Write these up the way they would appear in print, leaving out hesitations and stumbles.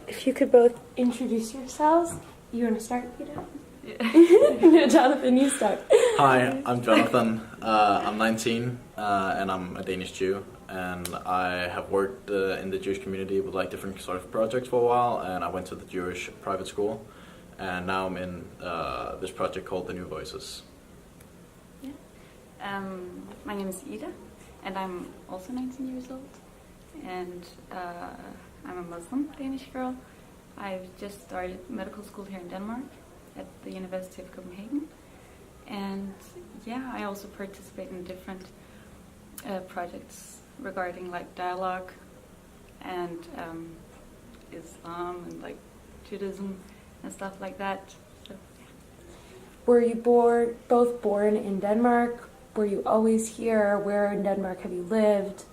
if you could both introduce yourselves. You want to start, Peter? Yeah. Jonathan, you start. Hi, I'm Jonathan. I'm 19 and I'm a Danish Jew. And I have worked in the Jewish community with like different sort of projects for a while. And I went to the Jewish private school. And now I'm in this project called The New Voices. Yeah. My name is Ida, and I'm also 19 years old. And I'm a Muslim Danish girl. I've just started medical school here in Denmark at the University of Copenhagen. And yeah, I also participate in different projects regarding like dialogue and Islam and like Judaism and stuff like that. So, yeah. Were you both born in Denmark? Were you always here? Where in Denmark have you lived?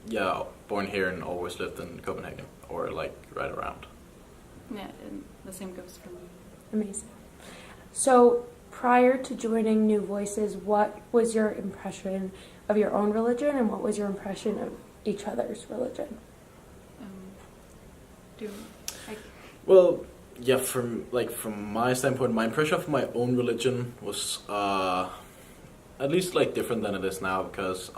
Yeah, born here and always lived in Copenhagen, or like right around. Yeah, and the same goes for me. Amazing. So prior to joining New Voices, what was your impression of your own religion and what was your impression of each other's religion? Well, yeah, from my standpoint, my impression of my own religion was at least like different than it is now, because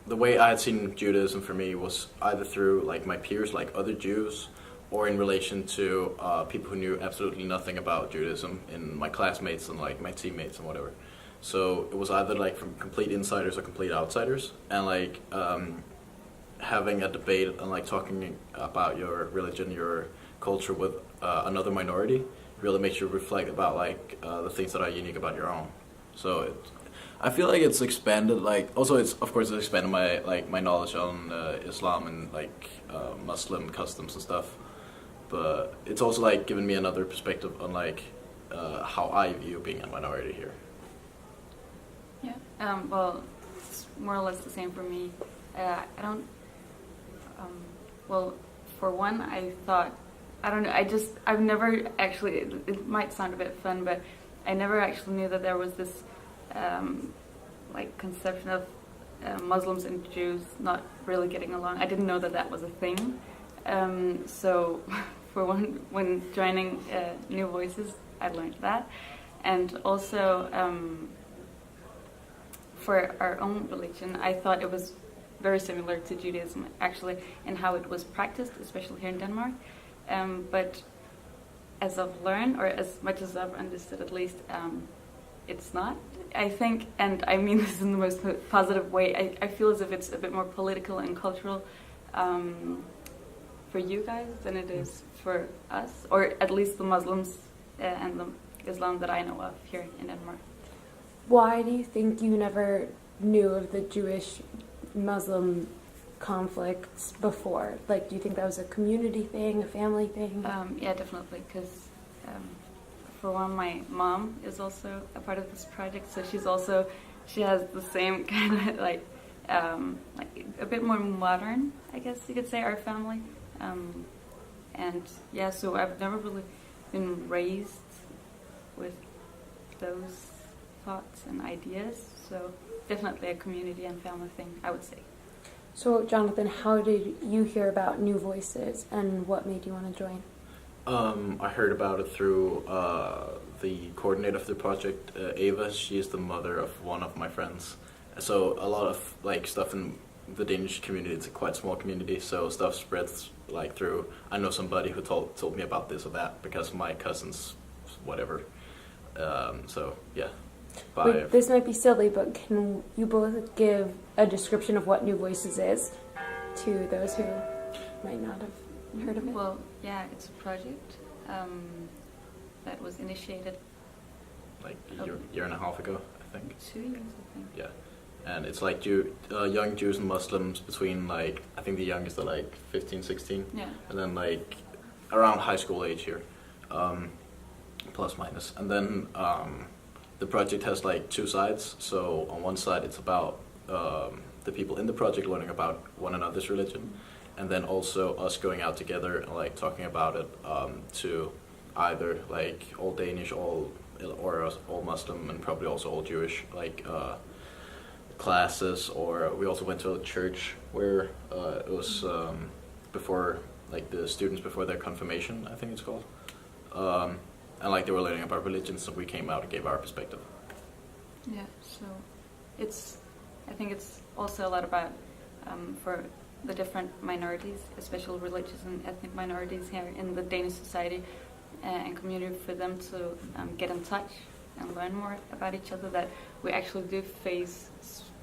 the way I had seen Judaism for me was either through like my peers, like other Jews, or in relation to people who knew absolutely nothing about Judaism, in my classmates and like my teammates and whatever. So it was either like from complete insiders or complete outsiders, and like having a debate and like talking about your religion, your culture with another minority really makes you reflect about like the things that are unique about your own. So I feel like it's expanded, like, also it's, of course, it's expanded my knowledge on Islam and, like, Muslim customs and stuff, but it's also, like, given me another perspective on, like, how I view being a minority here. Yeah, well, it's more or less the same for me. I don't, well, for one, I thought, I don't know, I've never actually, it might sound a bit fun, but I never actually knew that there was this like conception of Muslims and Jews not really getting along. I didn't know that that was a thing. So for one, when joining New Voices, I learned that. And also for our own religion, I thought it was very similar to Judaism, actually, in how it was practiced, especially here in Denmark. But as I've learned, or as much as I've understood at least, it's not, I think, and I mean this in the most positive way. I feel as if it's a bit more political and cultural for you guys than it is for us, or at least the Muslims and the Islam that I know of here in Denmark. Why do you think you never knew of the Jewish-Muslim conflicts before? Like, do you think that was a community thing, a family thing? Yeah, definitely, because for one, my mom is also a part of this project, so she has the same kind of like a bit more modern, I guess you could say, our family. And yeah, so I've never really been raised with those thoughts and ideas, so definitely a community and family thing, I would say. So Jonathan, how did you hear about New Voices and what made you want to join? I heard about it through the coordinator of the project, Ava. She is the mother of one of my friends. So a lot of like stuff in the Danish community, it's a quite small community, so stuff spreads like through, I know somebody who told me about this or that because my cousins, whatever. So yeah. Wait, this might be silly, but can you both give a description of what New Voices is to those who might not have heard of it? Well, yeah, it's a project that was initiated like a year and a half ago, I think. 2 years, I think. Yeah, and it's like young Jews and Muslims between like, I think the youngest are like 15, 16, Yeah. and then like around high school age here, plus minus. And then the project has like two sides. So on one side it's about the people in the project learning about one another's religion, and then also us going out together and like talking about it to either like all Danish, or all Muslim, and probably also all Jewish like classes. Or we also went to a church where it was before, like the students before their confirmation, I think it's called. And like they were learning about religion, so we came out and gave our perspective. Yeah, so I think it's also a lot about for the different minorities, especially religious and ethnic minorities here in the Danish society and community, for them to get in touch and learn more about each other, that we actually do face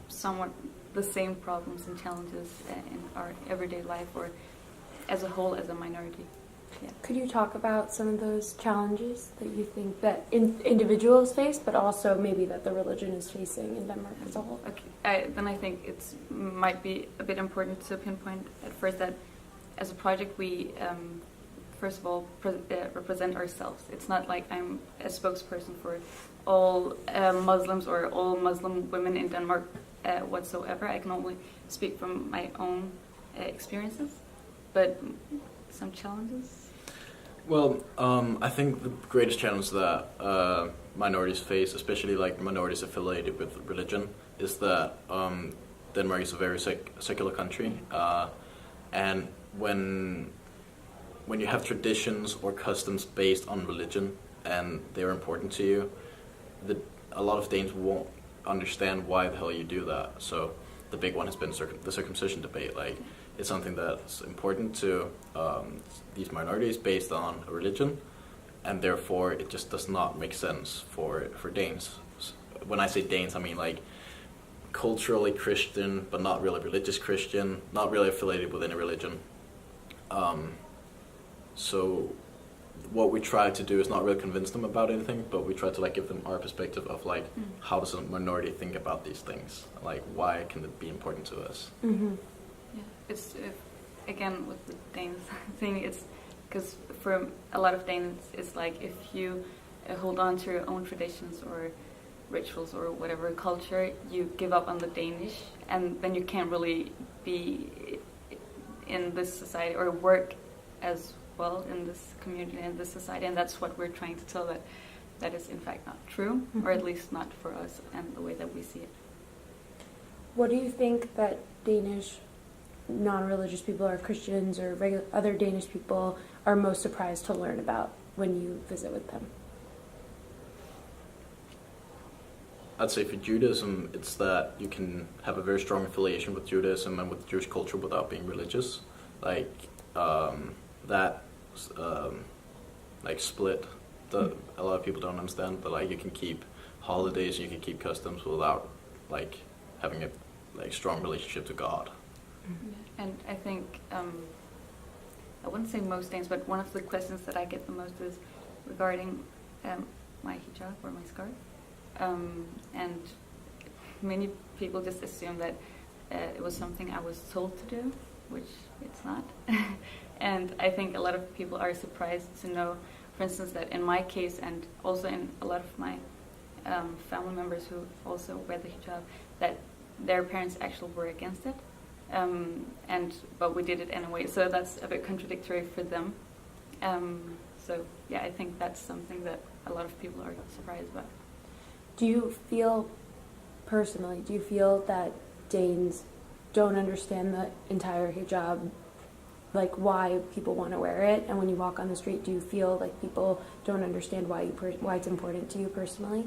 somewhat the same problems and challenges in our everyday life, or as a whole as a minority. Yeah. Could you talk about some of those challenges that you think that individuals face, but also maybe that the religion is facing in Denmark as a whole? Okay. Then I think it might be a bit important to pinpoint at first that as a project we first of all represent ourselves. It's not like I'm a spokesperson for all Muslims or all Muslim women in Denmark whatsoever. I can only speak from my own experiences, but some challenges. Well, I think the greatest challenge that minorities face, especially like minorities affiliated with religion, is that Denmark is a very secular country, and when you have traditions or customs based on religion and they're important to you, a lot of Danes won't understand why the hell you do that. So the big one has been the circumcision debate. Like, it's something that's important to these minorities based on a religion, and therefore it just does not make sense for Danes. When I say Danes, I mean like culturally Christian, but not really religious Christian, not really affiliated with any religion. So what we try to do is not really convince them about anything, but we try to like give them our perspective of like how does a minority think about these things, like why can it be important to us. Mm-hmm. Yeah, it's again with the Danes thing. It's because for a lot of Danes, it's like if you hold on to your own traditions or rituals or whatever culture, you give up on the Danish, and then you can't really be in this society or work as well in this community and this society. And that's what we're trying to tell, that is in fact not true, or at least not for us and the way that we see it. What do you think that Danish non-religious people or Christians or other Danish people are most surprised to learn about when you visit with them? I'd say for Judaism, it's that you can have a very strong affiliation with Judaism and with Jewish culture without being religious. Like like split, a lot of people don't understand. But like you can keep holidays, you can keep customs without like having a like strong relationship to God. Yeah. And I think I wouldn't say most Danes, but one of the questions that I get the most is regarding my hijab or my scarf. And many people just assume that it was something I was told to do, which it's not. And I think a lot of people are surprised to know, for instance, that in my case and also in a lot of my family members who also wear the hijab, that their parents actually were against it. But we did it anyway, so that's a bit contradictory for them. So yeah, I think that's something that a lot of people are surprised about. Do you feel that Danes don't understand the entire hijab, like why people want to wear it? And when you walk on the street, do you feel like people don't understand why it's important to you personally?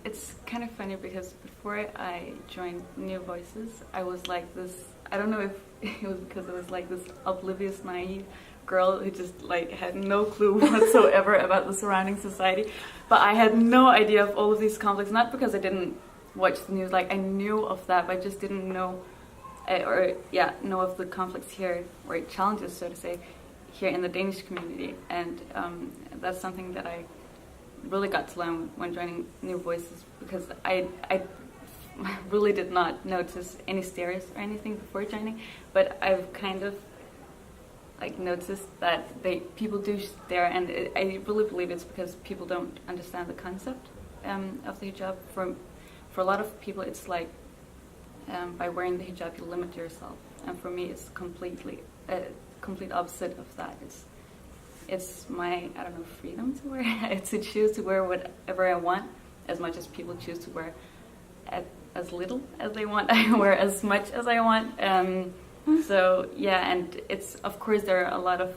It's kind of funny because before I joined New Voices, I was like this, I don't know if it was because I was like this oblivious, naive girl who just like had no clue whatsoever about the surrounding society. But I had no idea of all of these conflicts, not because I didn't watch the news, like I knew of that, but I just didn't know, know of the conflicts here, or challenges, so to say, here in the Danish community. And that's something that I really got to learn when joining New Voices, because I really did not notice any stereotypes or anything before joining, but I've kind of like noticed that people do stare, and I really believe it's because people don't understand the concept of the hijab. For a lot of people, it's like by wearing the hijab you limit yourself, and for me it's complete opposite of that. It's my, I don't know, freedom to wear, to choose to wear whatever I want, as much as people choose to wear as little as they want. I wear as much as I want, So yeah, and it's of course there are a lot of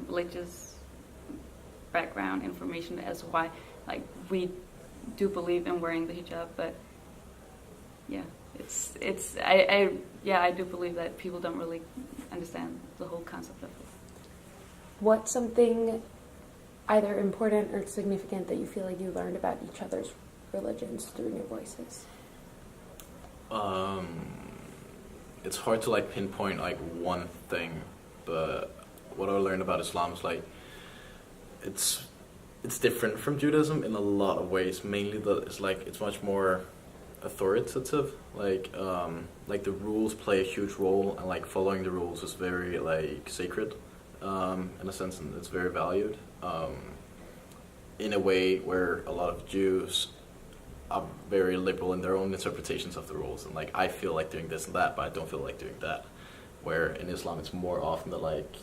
religious background information as to why like we do believe in wearing the hijab, but yeah, I do believe that people don't really understand the whole concept of it. What's something either important or significant that you feel like you learned about each other's religions through New Voices? It's hard to like pinpoint like one thing, but what I learned about Islam is like it's different from Judaism in a lot of ways. Mainly that it's like it's much more authoritative. Like the rules play a huge role, and like following the rules is very like sacred in a sense, and it's very valued. In a way where a lot of Jews are very liberal in their own interpretations of the rules, and like I feel like doing this and that, but I don't feel like doing that. Where in Islam, it's more often that like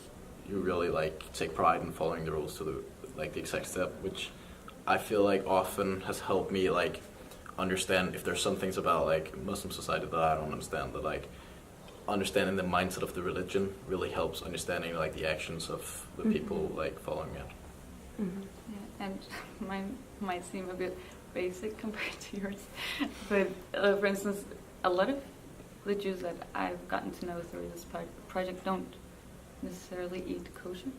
you really like take pride in following the rules to the exact step, which I feel like often has helped me like understand if there's some things about like Muslim society that I don't understand. That like understanding the mindset of the religion really helps understanding like the actions of the people like following it. Mm-hmm. Yeah, and mine might seem a bit basic compared to yours, but for instance, a lot of the Jews that I've gotten to know through this project don't necessarily eat kosher,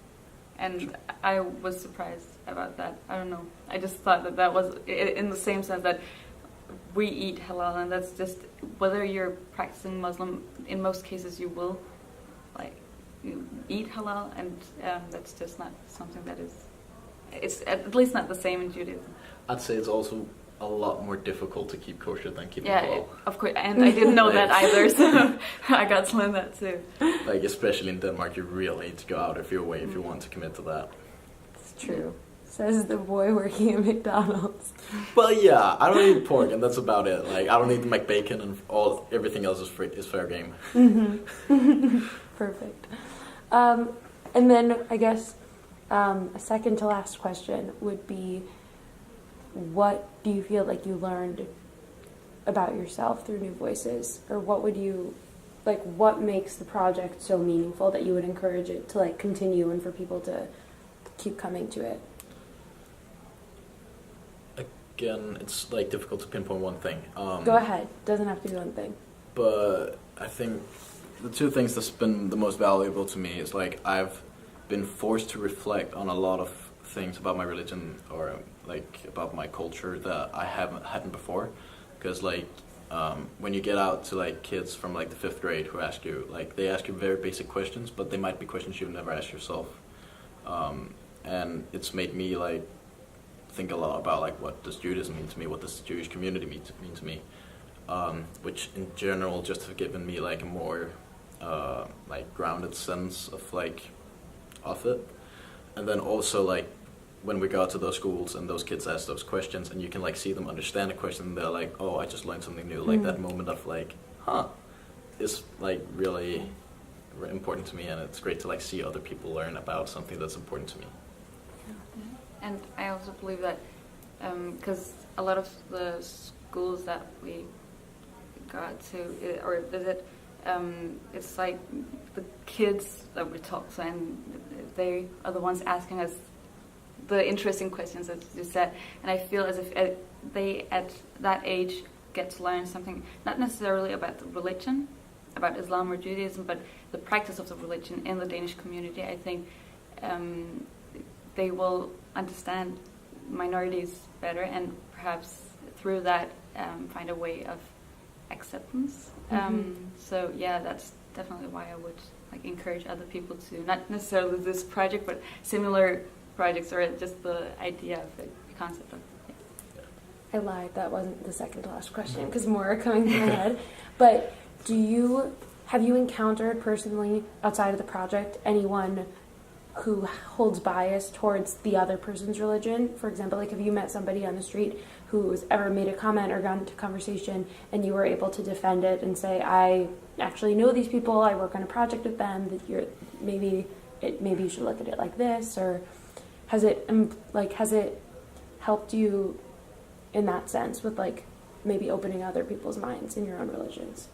and I was surprised about that. I don't know. I just thought that was in the same sense that we eat halal, and that's just whether you're practicing Muslim. In most cases, you will like you eat halal, and that's just not something that is. It's at least not the same in Judaism. I'd say it's also a lot more difficult to keep kosher than keeping Yeah, halal. of course, and I didn't know that either, so I got to learn that too. Like especially in Denmark, you really need to go out of your way if you want to commit to that. It's true. Says the boy working at McDonald's. Well, yeah, I don't eat pork, and that's about it. Like I don't eat McBacon, and everything else is fair game. Mm-hmm. Perfect. And then I guess a second to last question would be, what do you feel like you learned about yourself through New Voices, or what makes the project so meaningful that you would encourage it to like continue and for people to keep coming to it? Again, it's like difficult to pinpoint one thing. Go ahead. Doesn't have to be one thing. But I think the two things that's been the most valuable to me is like I've been forced to reflect on a lot of things about my religion or like about my culture that I hadn't before, because like when you get out to like kids from like the 5th grade who ask you like they ask you very basic questions, but they might be questions you've never asked yourself, and it's made me like think a lot about like what does Judaism mean to me, what does the Jewish community mean to me, which in general just have given me like a more like grounded sense of like of it. And then also like when we go to those schools and those kids ask those questions and you can like see them understand the question, and they're like, oh, I just learned something new. Like that moment of like, is like really important to me, and it's great to like see other people learn about something that's important to me. And I also believe that because a lot of the schools that we got to or visit, it's like the kids that we talk to, and they are the ones asking us the interesting questions, as you said. And I feel as if they at that age get to learn something, not necessarily about the religion, about Islam or Judaism, but the practice of the religion in the Danish community. I think they will understand minorities better, and perhaps through that find a way of acceptance. So yeah, that's definitely why I would like encourage other people to, not necessarily this project, but similar projects, or just the idea of it, the concept of it. I lied. That wasn't the second to last question because more are coming to my head. But have you encountered personally outside of the project anyone who holds bias towards the other person's religion? For example, like have you met somebody on the street who's ever made a comment or gotten into conversation and you were able to defend it and say, I actually know these people, I work on a project with them, that maybe you should look at it like this? Or has it helped you in that sense with like maybe opening other people's minds in your own religions?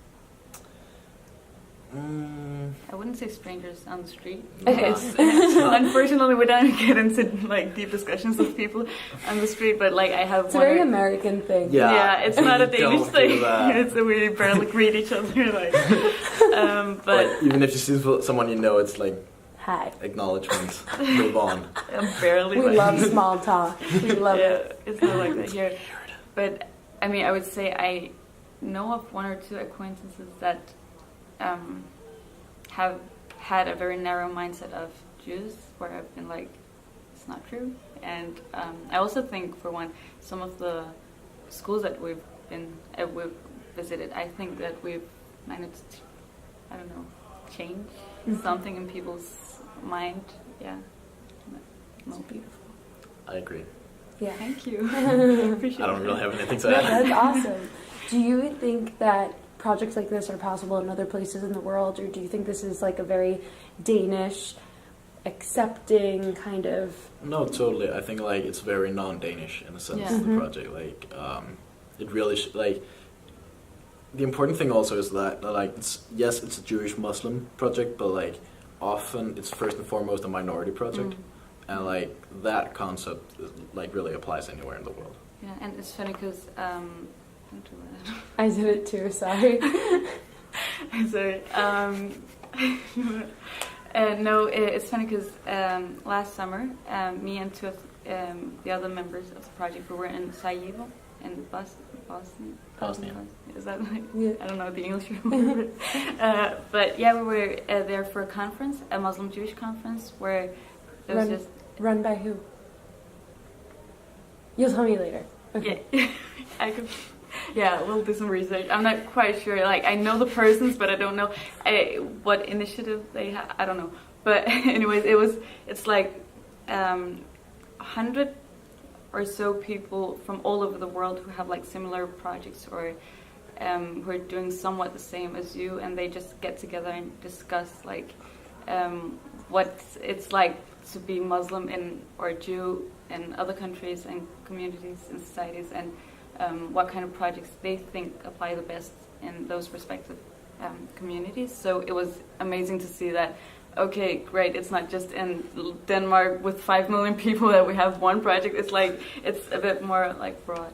I wouldn't say strangers on the street. Okay. Unfortunately, we don't get into like deep discussions with people on the street. But like, I have It's a one. very American thing. Yeah. It's not a Don't Danish do thing. that. It's a we barely greet each other. Like, But but even if you see someone you know, it's like Hi. acknowledgement. Move on. barely. We like, love small talk. We love it. It's not like that here. But I mean, I would say I know of one or two acquaintances that have had a very narrow mindset of Jews, where I've been like, it's not true. And I also think, for one, some of the schools that we've visited, I think that we've managed to, I don't know, change something in people's mind. Yeah. It's beautiful. I agree. Yeah. Thank you. I appreciate I don't it. really have anything to No, add. that's awesome. Do you think that projects like this are possible in other places in the world, or do you think this is like a very Danish, accepting kind of? No, totally. I think like it's very non-Danish in a sense. Yeah. The project, like, it really like. The important thing also is that like it's a Jewish Muslim project, but like often it's first and foremost a minority project, and like that concept like really applies anywhere in the world. Yeah, and it's funny because don't do that. I did it too. Sorry. Sorry. No, it's funny because last summer, me and two of the other members of the project, we were in Sarajevo in Bosnia. Is that like, Yeah. I don't know the English word. But yeah, we were there for a conference, a Muslim Jewish conference, where it was just Run by who? You'll tell me later. Okay. yeah, I could. Yeah, we'll do some research. I'm not quite sure. Like, I know the persons, but I don't know what initiative they have. I don't know. But anyways, it's like 100 or so people from all over the world who have like similar projects or who are doing somewhat the same as you, and they just get together and discuss like what it's like to be Muslim or Jew in other countries and communities and societies, and what kind of projects they think apply the best in those respective communities. So it was amazing to see that, okay, great, it's not just in Denmark with 5 million people that we have one project. It's like, it's a bit more like broad.